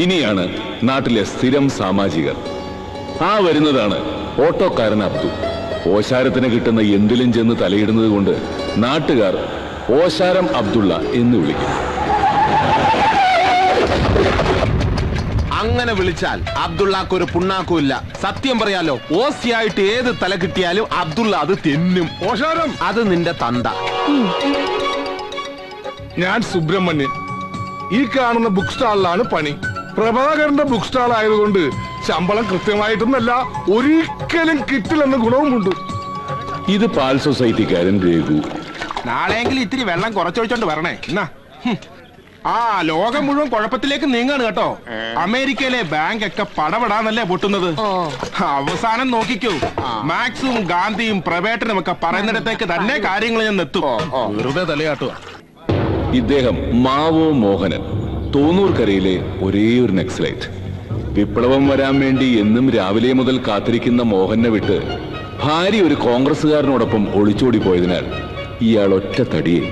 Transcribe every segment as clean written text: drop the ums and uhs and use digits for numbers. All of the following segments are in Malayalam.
ഇനിയാണ് നാട്ടിലെ സ്ഥിരം സാമാജികർ. ആ വരുന്നതാണ് ഓട്ടോക്കാരൻ അബ്ദു. ഓശാരത്തിന് കിട്ടുന്ന എന്തിലും ചെന്ന് തലയിടുന്നത് കൊണ്ട് നാട്ടുകാർ ഓശാരം അബ്ദുള്ള എന്ന് വിളിക്കും. അങ്ങനെ വിളിച്ചാൽ അബ്ദുള്ളക്കൊരു പുണ്ണാക്കും ഇല്ല. സത്യം പറയാലോ, ഓസിയായിട്ട് ഏത് തല കിട്ടിയാലും അബ്ദുള്ള അത് തിന്നും. ഓശാരം അത് നിന്റെ തന്ത. ഞാൻ സുബ്രഹ്മണ്യൻ. ഈ കാണുന്ന ബുക്ക് സ്റ്റാളിലാണ് പണി. പ്രഭാകരന്റെ ബുക്ക് സ്റ്റാൾ ആയതുകൊണ്ട് ശമ്പളം കൃത്യമായിട്ടൊന്നല്ല, ഒരിക്കലും കിട്ടില്ലെന്ന ഗുണവുമുണ്ട്. ഇത് പാൽ സൊസൈറ്റിക്കാരൻ രഘു. നാളെയെങ്കിലും ഇത്തിരി വെള്ളം കുറച്ചൊഴിച്ചോണ്ട് വരണേ. എന്നാ ആ ലോകം മുഴുവൻ കുഴപ്പത്തിലേക്ക് നീങ്ങാണ് കേട്ടോ. അമേരിക്കയിലെ ബാങ്ക് ഒക്കെ പടപെടാന്നല്ലേ പൊട്ടുന്നത്. അവസാനം നോക്കിക്കൂ, മാക്സും ഗാന്ധിയും പ്രവേട്ടനും ഒക്കെ പറയുന്നിടത്തേക്ക് തന്നെ കാര്യങ്ങൾ ഞാൻ എത്തും. വെറുതെ തലയാട്ടുക. ഇദ്ദേഹം മാവോ മോഹനൻ, തോന്നൂർക്കരയിലെ ഒരേ ഒരു നക്സലൈറ്റ്. വിപ്ലവം വരാൻ വേണ്ടി എന്നും രാവിലെ മുതൽ കാത്തിരിക്കുന്ന മോഹനെ വിട്ട് ഭാര്യ ഒരു കോൺഗ്രസുകാരനോടൊപ്പം ഒളിച്ചോടി പോയതിനാൽ ഇയാൾ ഒറ്റ തടിയെ.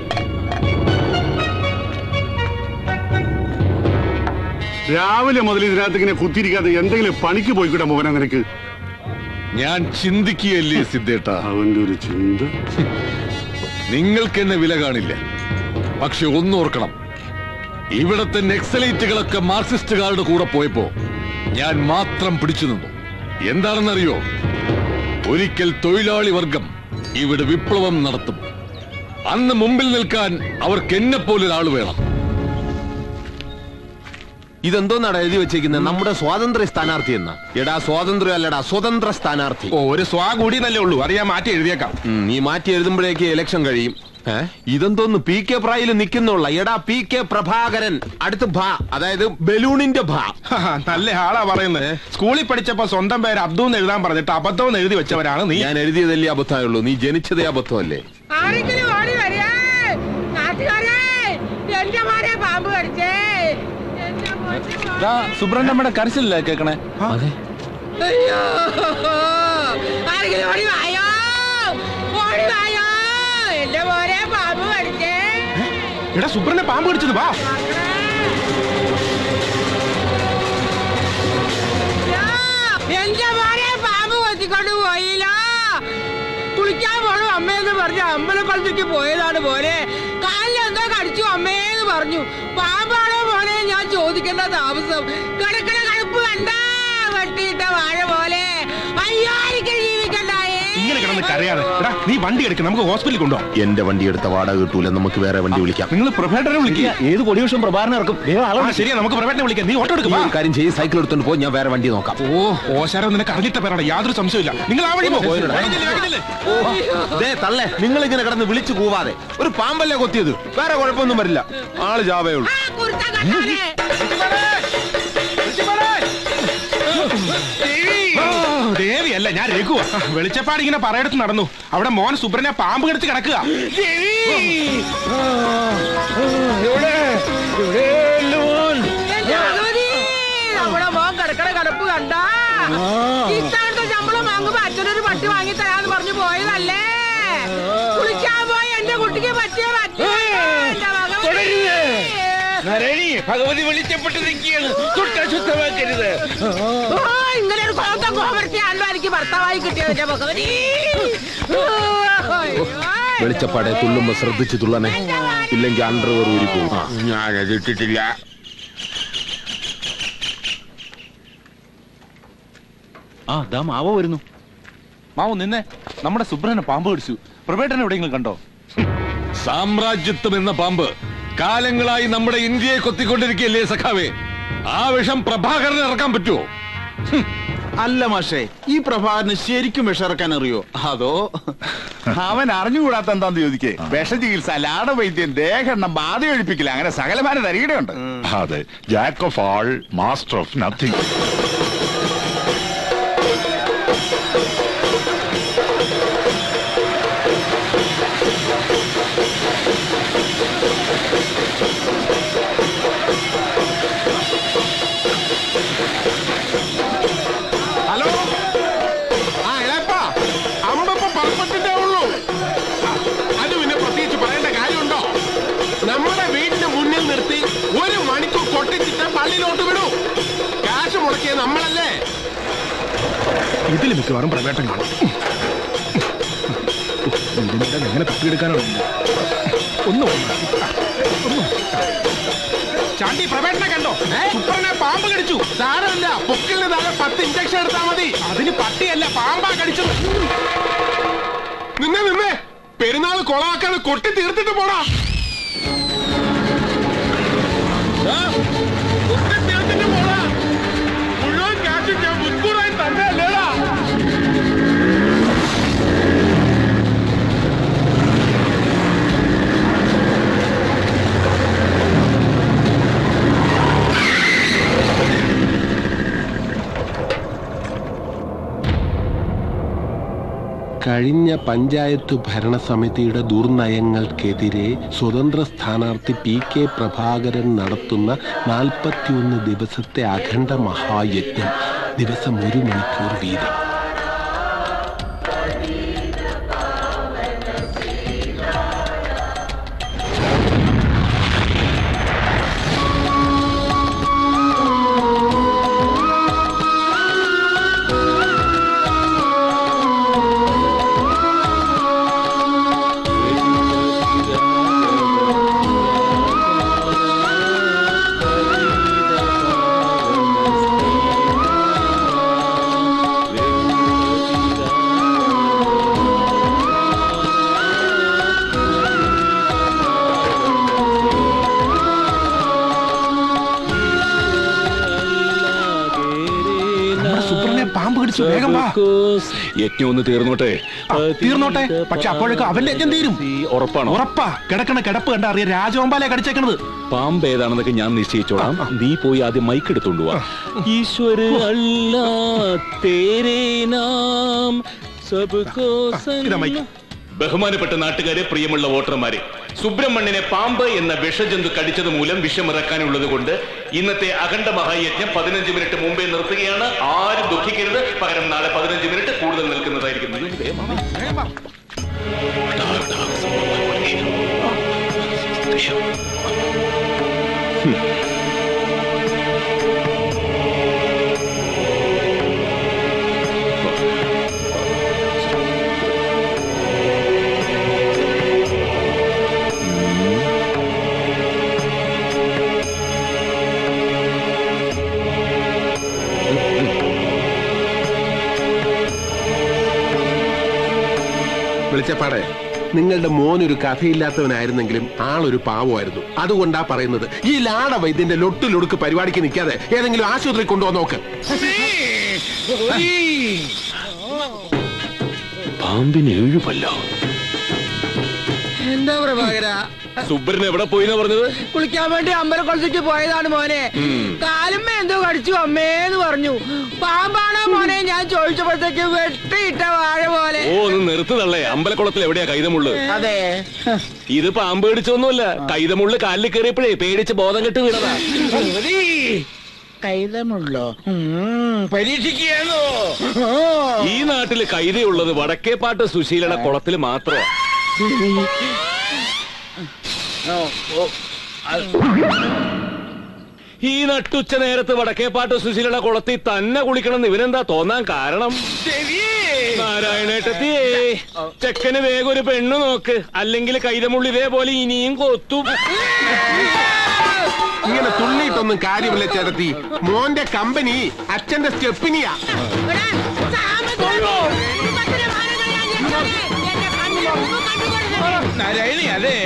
രാവിലെ മുതൽ ഇതിനകത്ത് ഇങ്ങനെ കുത്തിയിരിക്കാതെ എന്തെങ്കിലും പണിക്ക് പോയിക്കൂടെ മോഹന നിനക്ക്? ഞാൻ ചിന്തിക്കുകയല്ലേ സിദ്ധേട്ട. അവന്റെ ഒരു ചിന്ത. നിങ്ങൾക്ക് എന്നെ വില കാണില്ല, പക്ഷെ ഒന്നോർക്കണം, ഇവിടത്തെ നെക്സലൈറ്റുകളൊക്കെ മാർക്സിസ്റ്റുകാരുടെ കൂടെ പോയപ്പോ ഞാൻ മാത്രം പിടിച്ചു നിന്നു. എന്താണെന്നറിയോ? ഒരിക്കൽ തൊഴിലാളി വർഗം ഇവിടെ വിപ്ലവം നടത്തും. അന്ന് മുമ്പിൽ നിൽക്കാൻ അവർക്ക് എന്നെ പോലൊരാൾ വേണം. ഇതെന്തോന്നാണ് എഴുതി വെച്ചേക്കുന്നത്? നമ്മുടെ സ്വാതന്ത്ര്യ സ്ഥാനാർത്ഥി എന്ന. എടാ സ്വാതന്ത്ര്യം അല്ലടാ, സ്വതന്ത്ര സ്ഥാനാർത്ഥി. ഒരു സ്വാ കൂടി നല്ലേ ഉള്ളൂ, അറിയാൻ മാറ്റി എഴുതിയേക്കാം. നീ മാറ്റി എഴുതുമ്പോഴേക്ക് ഇലക്ഷൻ കഴിയും. ഇതെന്തോന്ന് പി കെ പ്രായിൽ നിൽക്കുന്നുള്ള? എടാ പി കെ പ്രഭാകരൻ. അടുത്ത് ഭ, അതായത് ബലൂണിന്റെ ഭ. നല്ല ആളാ പറയുന്നത്. സ്കൂളിൽ പഠിച്ചപ്പോ സ്വന്തം പേര് അബ്ദു എന്ന് എഴുതാൻ പറഞ്ഞിട്ട് അബദ്ധം എഴുതി വെച്ചവരാണ് നീ. ഞാൻ എഴുതിയതല്ലേ അബദ്ധമായുള്ളൂ, നീ ജനിച്ചതേ അബദ്ധമല്ലേ? സുബ്രഹ്മണ്യമ്മയുടെ കരച്ചിലല്ലേ കേക്കണേ? എടാ സുബ്രഹ്മണ്യ പാമ്പ് കടിച്ചത്. വാ, എന്റെ മോനെ പാമ്പ് കൊത്തിക്കൊണ്ട് പോയില്ല. കുളിക്കാൻ പോണു അമ്മയെന്ന് പറഞ്ഞു അമ്പലക്കുളത്തേക്ക് പോയതാണ് പോലെ. കാലിൽ എന്തോ കടിച്ചു അമ്മയെന്ന് പറഞ്ഞു. പാമ്പാണോ മോനെ ഞാൻ ചോദിക്കേണ്ട താമസം. കിടക്കണ കടുപ്പ് കണ്ട വെട്ടിയിട്ട വാഴ പോലെ. അയ്യോ എനിക്ക് ജീവിക്കണ്ടായേ. ഇങ്ങനെ കിടന്ന് കരയാതെ. എടാ നീ വണ്ടി എടുക്ക, നമുക്ക് ഹോസ്പിറ്റലിൽ കൊണ്ടുപോകാം. എന്റെ വണ്ടി എടുത്ത വാടക കിട്ടൂല, നമുക്ക് വേറെ വണ്ടി വിളിക്കാം. നിങ്ങൾ പ്രഭാകരനെ വിളിക്കുക. ഏത് കൊടിയോഷം പ്രഭാകരനെ ഇറക്കും? ശരിയാ, നമുക്ക് പ്രഭാകരനെ വിളിക്കാം. നീ ഓട്ടോ എടുക്കും. കാര്യം ചെയ്ത് സൈക്കിൾ എടുത്തോണ്ട് പോ, ഞാൻ വേറെ വണ്ടി നോക്കാം. ഓശാരം നിനക്ക് അറിഞ്ഞിട്ട പേരാണ്, യാതൊരു സംശയമില്ല. നിങ്ങൾ ആ വഴി തള്ളേ, നിങ്ങൾ ഇങ്ങനെ കിടന്ന് വിളിച്ചു കൂവാതെ. ഒരു പാമ്പല്ലേ കൊത്തിയത്, വേറെ കുഴപ്പമൊന്നും വരില്ല. ആള് ജാവേ ഉള്ളൂ. ദേവിയല്ല, ഞാൻ രഘു. വെളിച്ചപ്പാട് ഇങ്ങനെ പറയടുത്ത് നടന്നു. അവിടെ മോൻ സുബ്രനെ പാമ്പ് കടിച്ച് കിടക്കുക. നമ്മുടെ മോൻ കിടക്കണ കിടപ്പ് കണ്ട. ഇത്തവണത്തെ ശമ്പളം വാങ്ങുമ്പോ അച്ഛനൊരു പട്ടി വാങ്ങി തരാന്ന് പറഞ്ഞു പോയതല്ലേ. കുളിക്കാൻ പോയി എന്റെ കുട്ടിക്ക് പറ്റിയ ഭഗവതി വിളിച്ചപ്പെട്ട് നിൽക്കുകയാണ്. ശുദ്ധമാക്കരുത്. ഇങ്ങനെ ഒരു കോന്തം കോമർത്തിയാണല്ലോ എനിക്ക് ഭർത്താവായി കിട്ടിയത് ഭഗവതി. വെളിച്ചപ്പാടെ തുള്ളുമ്പോ ശ്രദ്ധിച്ചു തുള്ളണേ, ഇല്ലെങ്കിൽ അണ്ടർവെയർ ഊരി പോകും. ഞാനത് ഇട്ടിട്ടില്ല. മാവോ വരുന്നു. മാവോ നിന്നെ, നമ്മുടെ സുബ്രഹ്മണ്യനെ പാമ്പ് കടിച്ചു. പ്രവേട്ടനെ എവിടെയെങ്കിലും കണ്ടോ? സാമ്രാജ്യത്വം എന്ന പാമ്പ് കാലങ്ങളായി നമ്മുടെ ഇന്ത്യയെ കൊത്തിക്കൊണ്ടിരിക്കുകയല്ലേ സഖാവേ. ആ വിഷം പ്രഭാകരന് ഇറക്കാൻ പറ്റുമോ? അല്ല മാഷേ, ഈ പ്രഭാകരന് ശരിക്കും വിഷമിറക്കാൻ അറിയോ? അതോ അവൻ അറിഞ്ഞുകൂടാത്ത എന്താന്ന് ചോദിക്കേ? വിഷചികിത്സ, ലാടവൈദ്യം, ദേഹെണ്ണം, ബാധ ഒഴിപ്പിക്കില്ല, അങ്ങനെ സകലമാന തരികടയുണ്ട്. അതെ, Jack of all, master of nothing. Hello, ആ ഇളയപ്പാ, അമ്പപ്പ പറപ്പത്തിട്ടേ ഉള്ളൂ. അത് പിന്നെ പ്രത്യേകിച്ച് പറയേണ്ട കാര്യമുണ്ടോ? നമ്മുടെ വീടിന്റെ മുന്നിൽ നിർത്തി 1 മണിക്കൂർ കൊട്ടിച്ചിട്ട് പള്ളിയിലോട്ട് ഇതിൽ മിക്കവാറും പ്രവേട്ടം കാണും. ഇതിന്റെ എങ്ങനെ തപ്പിയെടുക്കാനാണ് ചാണ്ടി പ്രവേട്ടനെ കണ്ടോ? സൂപ്പറിനെ പാമ്പ് കടിച്ചു. സാരമില്ല, പൊക്കിലിന് താഴെ 10 ഇഞ്ചക്ഷൻ എടുത്താൽ മതി. അതിന് പട്ടിയല്ല പാമ്പാ കടിച്ചത്. നിന്നെ പെരുന്നാൾ കൊളാക്കാതെ കൊട്ടി തീർത്തിട്ട് പോടാ. തീർത്തിട്ട് പോടാ. മുഴുവൻ കാറ്റും ഞാൻ മുൻകൂറായി തന്നെ അല്ലേടാ. കഴിഞ്ഞ പഞ്ചായത്ത് ഭരണസമിതിയുടെ ദുർനയങ്ങൾക്കെതിരെ സ്വതന്ത്ര സ്ഥാനാർത്ഥി PK പ്രഭാകരൻ നടത്തുന്ന 41 ദിവസത്തെ അഖണ്ഡ മഹായജ്ഞം. ദിവസം 1 മണിക്കൂർ വീതം. യജ്ഞം ഒന്ന് തീർന്നോട്ടെ. തീർന്നോട്ടെ, പക്ഷെ അപ്പോഴേക്കും അവന്റെ യജ്ഞം തീരും. ഉറപ്പാണോ? ഉറപ്പാ. കിടക്കണ കിടപ്പ് കണ്ട അറിയാം രാജവമ്പാലെ കടിച്ചേക്കണത്. പാമ്പ് ഏതാണെന്നൊക്കെ ഞാൻ നിശ്ചയിച്ചോളാം. നീ പോയി ആദ്യം മൈക്ക് എടുത്തോണ്ട് പോവാ. ഈശ്വര അല്ലാ തേരേ നാം സബ്കോ സന്ന. ബഹുമാനപ്പെട്ട നാട്ടുകാരെ, പ്രിയമുള്ള വോട്ടർമാരെ, സുബ്രഹ്മണ്യനെ പാമ്പ് എന്ന വിഷജന്തു കടിച്ചത് മൂലം വിഷമിറക്കാനുള്ളത് കൊണ്ട് ഇന്നത്തെ അഖണ്ഡ മഹായജ്ഞം 15 മിനിറ്റ് മുമ്പേ നിർത്തുകയാണ്. ആരും ദുഃഖിക്കരുത്. പകരം നാളെ 15 മിനിറ്റ് കൂടുതൽ നിൽക്കുന്നതായിരിക്കും. വെളിച്ചപ്പാടെ, നിങ്ങളുടെ മോനൊരു കഥയില്ലാത്തവനായിരുന്നെങ്കിലും ആളൊരു പാവമായിരുന്നു. അതുകൊണ്ടാ പറയുന്നത്, ഈ ലാട വൈദ്യന്റെ ലൊട്ടിലൊടുക്ക് പരിപാടിക്ക് നിൽക്കാതെ ഏതെങ്കിലും ആശുപത്രി കൊണ്ടുവന്ന് നോക്ക്. പാമ്പിന് 7 പല്ലോ. എന്താ പ്രഭാകര? സുബ്രൻ എവിടെ പോയിന്നാ പറഞ്ഞത്? കുളിക്കാൻ വേണ്ടി അമ്പലക്കുളത്തേക്ക് പോയതാണ് മോനെ. കാലുമ്മ എന്തോ കടിച്ചു അമ്മേന്ന് പറഞ്ഞു. പാമ്പാണോ മോനെ ഞാൻ ചോദിച്ചപ്പോഴത്തേക്ക് വെട്ടിയിട്ട വാഴ പോലെ. ഓ, ഒന്ന് നിർത്തുതള്ളേ. അമ്പലക്കുളത്തിൽ എവിടെയാ കൈതമുള്ളു? അതെ, ഇത് പാമ്പ് കടിച്ചൊന്നുമല്ല. കൈതമുള്ളു കാലിൽ കയറിയപ്പോഴേ പേടിച്ച് ബോധം കെട്ട് വീണതാ. കൈതമുള്ളോ? പരീക്ഷിക്കുകയാണോ? ഈ നാട്ടില് കൈതയുള്ളത് വടക്കേപ്പാട്ട് സുശീലയുടെ കുളത്തിൽ മാത്രമാ. ഈ നട്ടുച്ച നേരത്ത് വടക്കേപ്പാട്ട് സുശീലയുടെ കുളത്തിൽ തന്നെ കുളിക്കണം ഇവനെന്താ തോന്നാൻ കാരണം? നാരായണേട്ടത്തിയേ, ചെക്കന് വേഗം ഒരു പെണ്ണു നോക്ക്, അല്ലെങ്കിൽ കൈതമുള്ളി ഇതേപോലെ ഇനിയും കൊത്തും. ഇങ്ങനെ തുള്ളിയിട്ടൊന്നും കാര്യമില്ല ചേട്ടത്തി. മോന്റെ കമ്പനി അച്ഛന്റെ സ്റ്റെപ്പിനിയാ. നാരായണി, അതെ